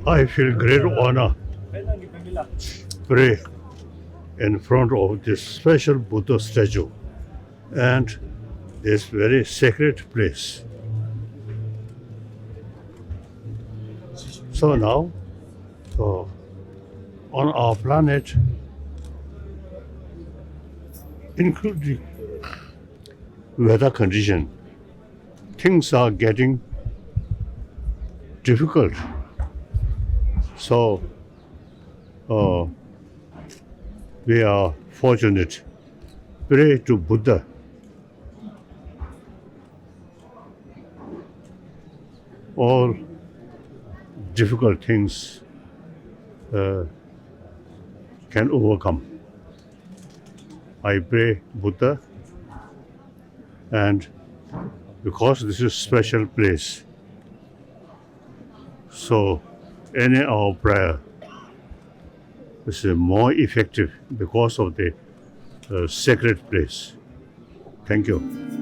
I feel great honor pray in front of this special Buddha statue and this very sacred place. So now, on our planet, including weather condition, things are getting difficult. So we are fortunate. Pray to Buddha. All difficult things can overcome. I pray Buddha, and because this is a special place, so any our prayer is more effective because of the sacred place. Thank you.